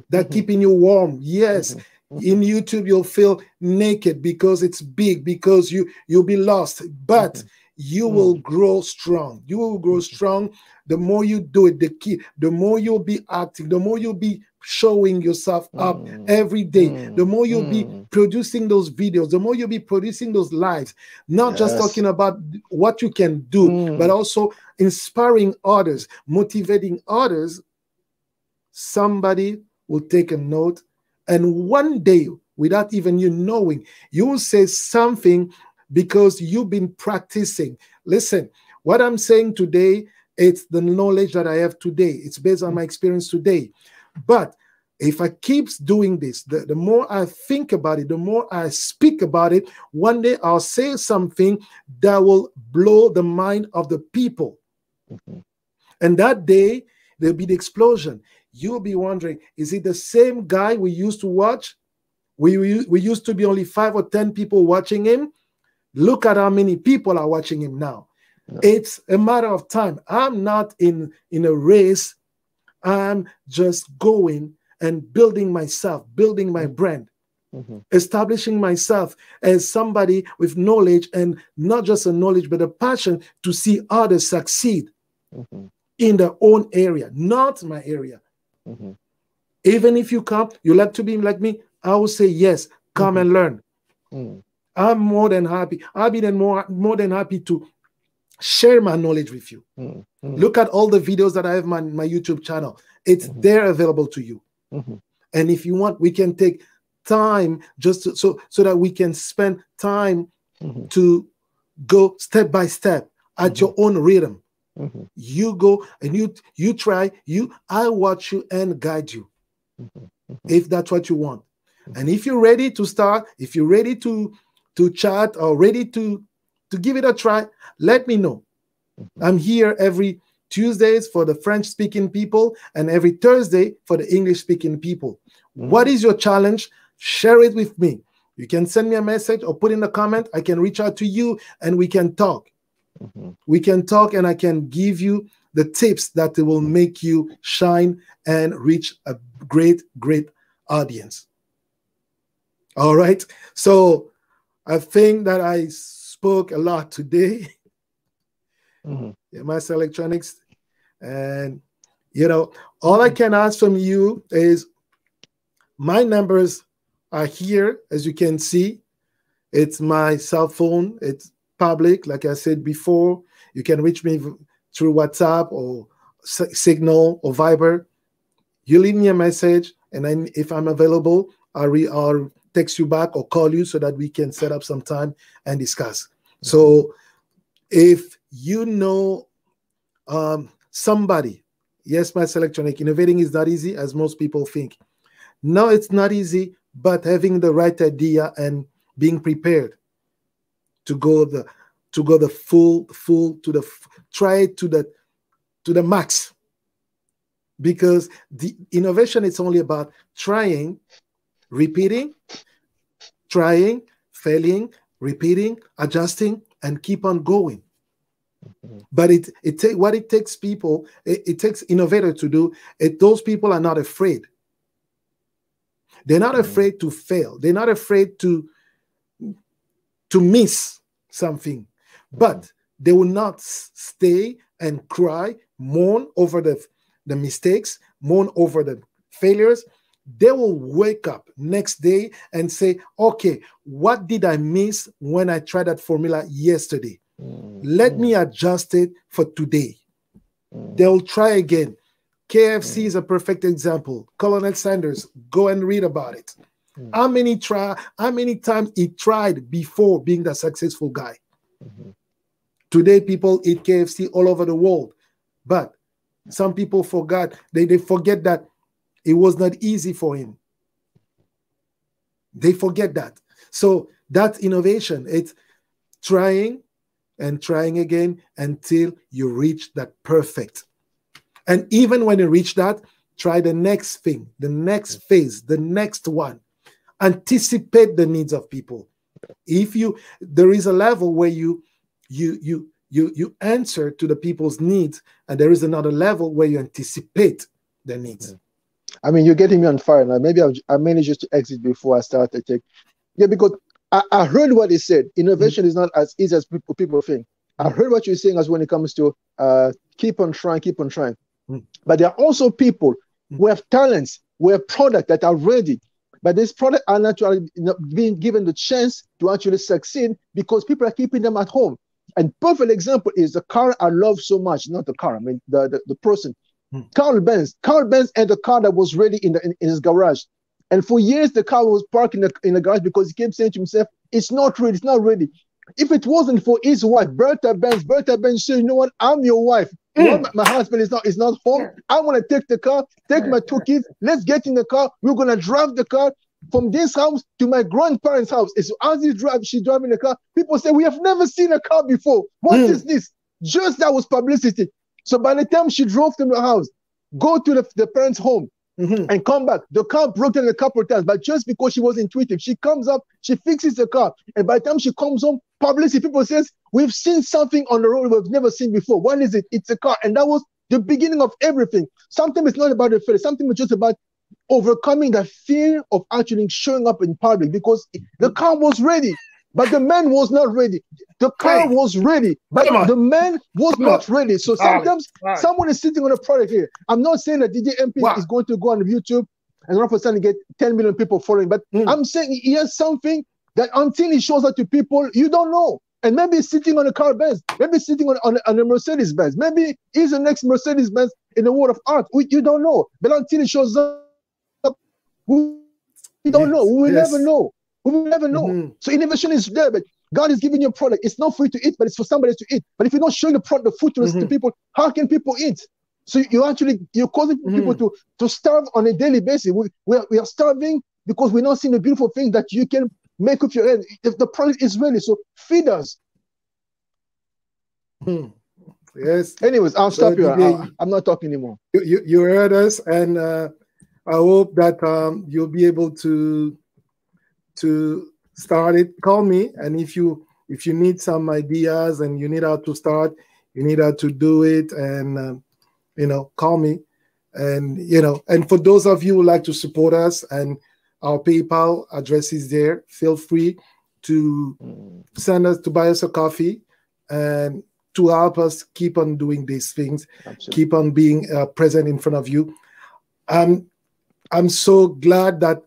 that keeping you warm. Yes, in YouTube you'll feel naked because it's big, because you'll be lost, but you will grow strong. You will grow strong. The more you do it, the more you'll be acting, the more you'll be showing yourself up every day, the more you'll be producing those videos, the more you'll be producing those lives, not just talking about what you can do, but also inspiring others, motivating others. Somebody will take a note, and one day, without even you knowing, you will say something because you've been practicing. Listen, what I'm saying today, it's the knowledge that I have today. It's based on my experience today. But if I keep doing this, the more I think about it, the more I speak about it, one day I'll say something that will blow the mind of the people. And that day, there'll be the explosion. You'll be wondering, is it the same guy we used to watch? We used to be only 5 or 10 people watching him. Look at how many people are watching him now. It's a matter of time. I'm not in a race. I'm just going and building myself, building my brand, establishing myself as somebody with knowledge, and not just a knowledge, but a passion to see others succeed in their own area, not my area. Even if you come, you like to be like me, I will say yes, come and learn. I'm more than happy. I'll be more than happy to share my knowledge with you. Look at all the videos that I have on my YouTube channel. It's there available to you. And if you want, we can take time just so that we can spend time to go step by step at your own rhythm. You go and you try, I watch you and guide you if that's what you want. And if you're ready to start, if you're ready to chat or ready to give it a try, let me know. I'm here every Tuesdays for the French-speaking people and every Thursday for the English-speaking people. What is your challenge? Share it with me. You can send me a message or put in a comment. I can reach out to you and we can talk. We can talk and I can give you the tips that will make you shine and reach a great, great audience. All right. So I think that I spoke a lot today. MS Electronics. And, you know, all I can ask from you is my numbers are here, as you can see. It's my cell phone. It's public. Like I said before, you can reach me through WhatsApp or Signal or Viber. You leave me a message, and then if I'm available, I'll text you back or call you so that we can set up some time and discuss. So if you know somebody, yes, my electronic innovating is not easy as most people think. No, it's not easy, but having the right idea and being prepared to go the full try it to the max. because the innovation is only about trying, repeating, trying, failing, repeating, adjusting, and keep on going. But what it takes people, it takes innovators to do it. Those people are not afraid. They're not afraid to fail. They're not afraid to miss something, but they will not stay and cry, mourn over the mistakes, mourn over the failures. They will wake up next day and say, okay, what did I miss when I tried that formula yesterday? Let me adjust it for today. They'll try again. KFC is a perfect example. Colonel Sanders, go and read about it. How many times he tried before being the successful guy? Today, people eat KFC all over the world. But some people forgot. They forget that it was not easy for him. They forget that. So that's innovation. It's trying and trying again until you reach that perfect. And even when you reach that, try the next thing, the next phase, the next one. Anticipate the needs of people. There is a level where you answer to the people's needs, and there is another level where you anticipate their needs. I mean, you're getting me on fire now. Maybe I managed just to exit before I start to take. Yeah, because I heard what he said. Innovation is not as easy as people think. I heard what you're saying as when it comes to keep on trying. But there are also people who have talents, who have products that are ready. But these products are not being given the chance to actually succeed because people are keeping them at home. And perfect example is the car I love so much, not the car, I mean the person. Carl Benz. Carl Benz had a car that was ready in his garage. And for years, the car was parked in the garage because he kept saying to himself, it's not ready, it's not ready. If it wasn't for his wife, Bertha Benz said, you know what, I'm your wife. My husband is not home. I want to take the car, take my 2 kids, let's get in the car. We're going to drive the car from this house to my grandparents' house. And so as she's driving the car, people say, we have never seen a car before. What is this? Just that was publicity. So by the time she drove to the house, go to the parents' home, and come back, the car broke down a couple of times, but just because she was intuitive, she comes up, she fixes the car, and by the time she comes home, publicity, people says, we've seen something on the road we've never seen before. What is it? It's a car. And that was the beginning of everything. Sometimes it's not about the fear, something is just about overcoming the fear of actually showing up in public, because the car was ready, but the man was not ready. The car was ready, but the man was not ready. So sometimes someone is sitting on a product here. I'm not saying that DJ MP is going to go on YouTube and all of a sudden get 10 million people following, but I'm saying he has something that until he shows up to people, you don't know. And maybe he's sitting on a car Benz, maybe sitting on a Mercedes Benz, maybe he's the next Mercedes Benz in the world of art. You don't know. But until he shows up, we don't know. We will never know. We will never know. So innovation is there, but God is giving you a product. It's not for you to eat, but it's for somebody to eat. But if you're not showing the food to people, how can people eat? So you're causing people to starve on a daily basis. We are starving because we're not seeing the beautiful things that you can make with your hand. If the product is ready, so feed us. Yes. Anyways, I'll stop you. I'm not talking anymore. You heard us, and I hope that you'll be able to start it. Call me, and if you need some ideas and you need how to start, you need how to do it, and call me. And and for those of you who like to support us, and our PayPal address is there, feel free to buy us a coffee and to help us keep on doing these things. Absolutely. Keep on being present in front of you. I'm so glad that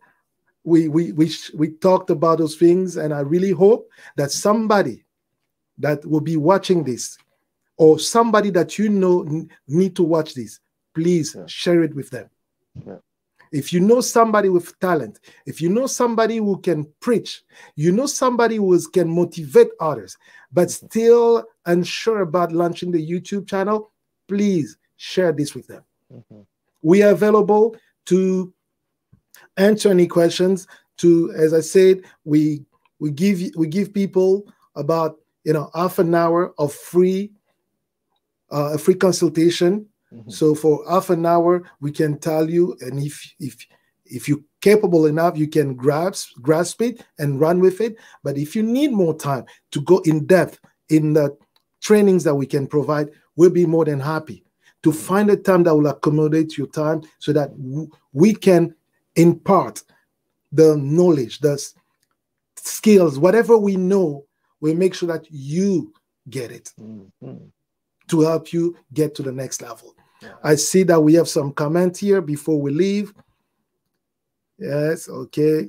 we talked about those things, and I really hope that somebody that will be watching this, or somebody that need to watch this, please share it with them. Yeah. If you know somebody with talent, if you know somebody who can preach, somebody who can motivate others, but still unsure about launching the YouTube channel, please share this with them. We are available to answer any questions. As I said, we give people about half an hour of free a free consultation So for half an hour, we can tell you, and if you're capable enough, you can grasp it and run with it. But if you need more time to go in depth in the trainings that we can provide, we'll be more than happy to find a time that will accommodate your time so that we can impart the knowledge, the skills, whatever we know, we'll make sure that you get it to help you get to the next level. I see that we have some comment here before we leave. Yes, okay.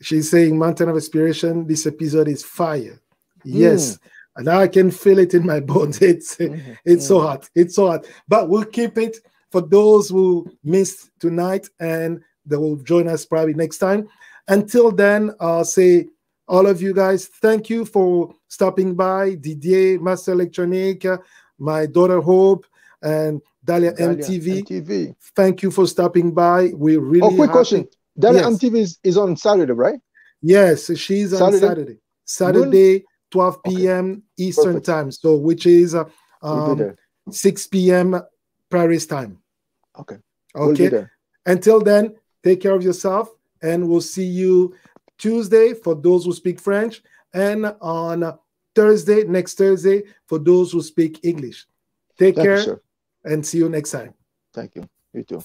She's saying, Mountain of Inspiration, this episode is fire. Yes, and I can feel it in my bones. It's so hot. It's so hot. But we'll keep it for those who missed tonight and they will join us probably next time. Until then, I'll say, all of you guys, thank you for stopping by. Didier, Master Electronic, my daughter Hope, and Dalia MTV. Thank you for stopping by. We're really quick question. Dalia MTV is on Saturday, right? Yes, she's on Saturday, 12 p.m. Eastern time. So which is 6 p.m. Paris time. Okay. Okay. Until then, take care of yourself, and we'll see you Tuesday for those who speak French, and on Thursday, next Thursday, for those who speak English. Take care, and see you next time. Thank you. You too.